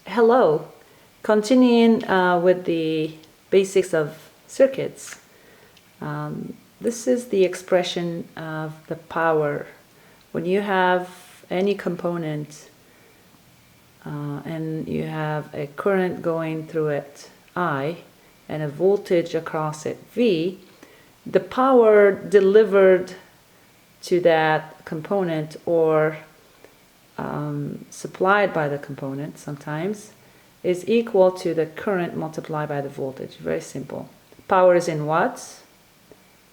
Hello, continuing with the basics of circuits. This is the expression of the power. When you have any component and you have a current going through it, I, and a voltage across it, V, the power delivered to that component or supplied by the component sometimes is equal to the current multiplied by the voltage. Very simple. Power is in watts,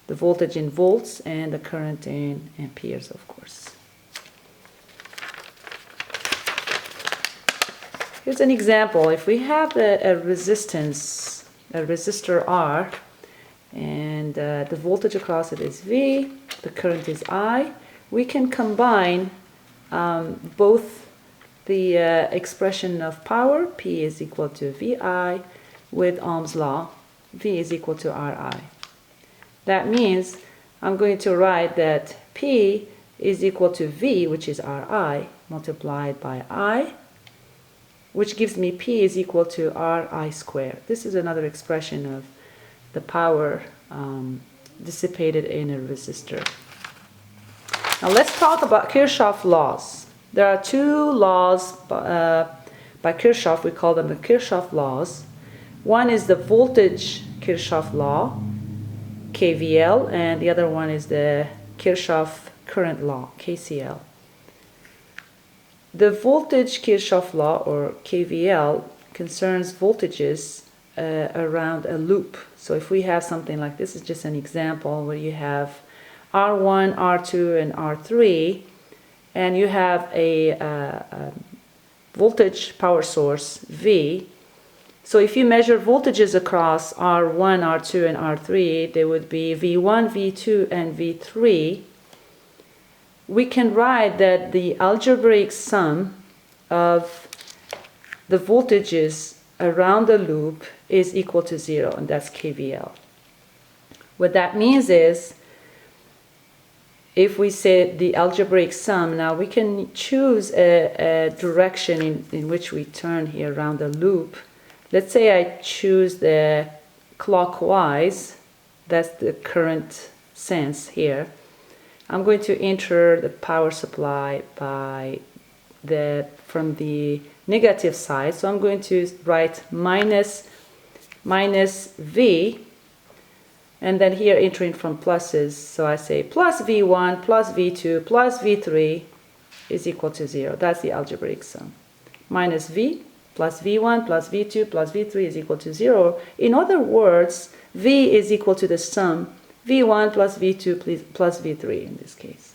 the voltage in volts, and the current in amperes, of course. Here's an example. If we have a resistance, a resistor R, and the voltage across it is V, the current is I, we can combine both the expression of power, P is equal to VI, with Ohm's law, V is equal to RI. That means I'm going to write that P is equal to V, which is RI, multiplied by I, which gives me P is equal to RI squared. This is another expression of the power dissipated in a resistor. Now let's talk about Kirchhoff's laws. There are two laws by Kirchhoff. We call them the Kirchhoff laws. One is the voltage Kirchhoff law, KVL, and the other one is the Kirchhoff current law, KCL. The voltage Kirchhoff law, or KVL, concerns voltages around a loop. So if we have something like this, is just an example where you have R1, R2, and R3, and you have a voltage power source, V. So if you measure voltages across R1, R2, and R3, they would be V1, V2, and V3. We can write that the algebraic sum of the voltages around the loop is equal to 0, and that's KVL. What that means is, if we say the algebraic sum, now we can choose a direction in which we turn here around the loop. Let's say I choose the clockwise, that's the current sense here. I'm going to enter the power supply from the negative side, so I'm going to write minus V, and then here entering from pluses, so I say plus V1 plus V2 plus V3 is equal to 0. That's the algebraic sum. Minus V plus V1 plus V2 plus V3 is equal to 0. In other words, V is equal to the sum V1 plus V2 plus V3 in this case.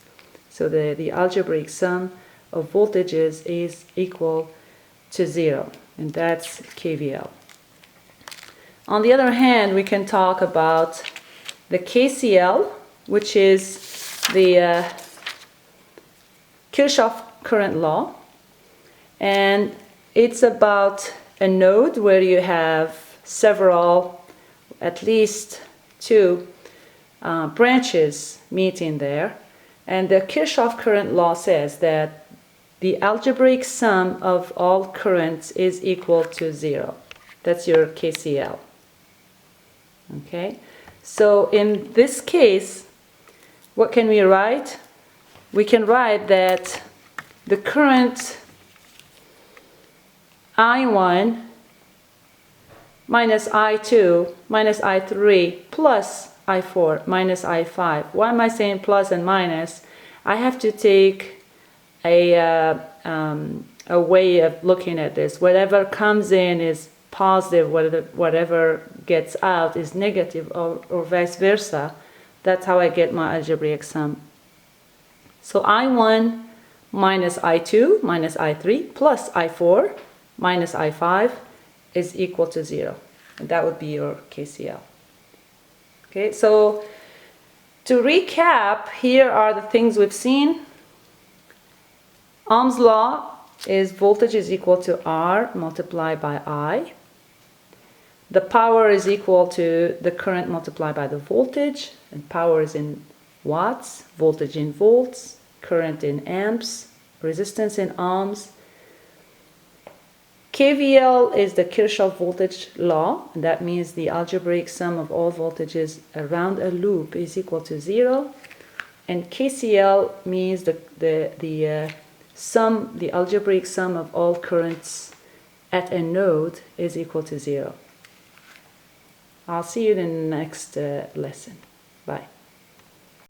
So the algebraic sum of voltages is equal to 0, and that's KVL. On the other hand, we can talk about the KCL, which is the Kirchhoff current law, and it's about a node where you have several, at least two branches meeting there, and the Kirchhoff current law says that the algebraic sum of all currents is equal to 0. That's your KCL. Okay, so in this case, what can we write? We can write that the current I1 minus I2 minus I3 plus I4 minus I5. Why am I saying plus and minus? I have to take a way of looking at this. Whatever comes in is positive, whatever gets out is negative, or vice versa. That's how I get my algebraic sum. So I1 minus I2 minus I3 plus I4 minus I5 is equal to 0. And that would be your KCL. Okay, so to recap, here are the things we've seen. Ohm's law is voltage is equal to R multiplied by I. The power is equal to the current multiplied by the voltage, and power is in watts, voltage in volts, current in amps, resistance in ohms. KVL is the Kirchhoff voltage law, and that means the algebraic sum of all voltages around a loop is equal to 0. And KCL means the algebraic sum of all currents at a node is equal to 0. I'll see you in the next lesson. Bye.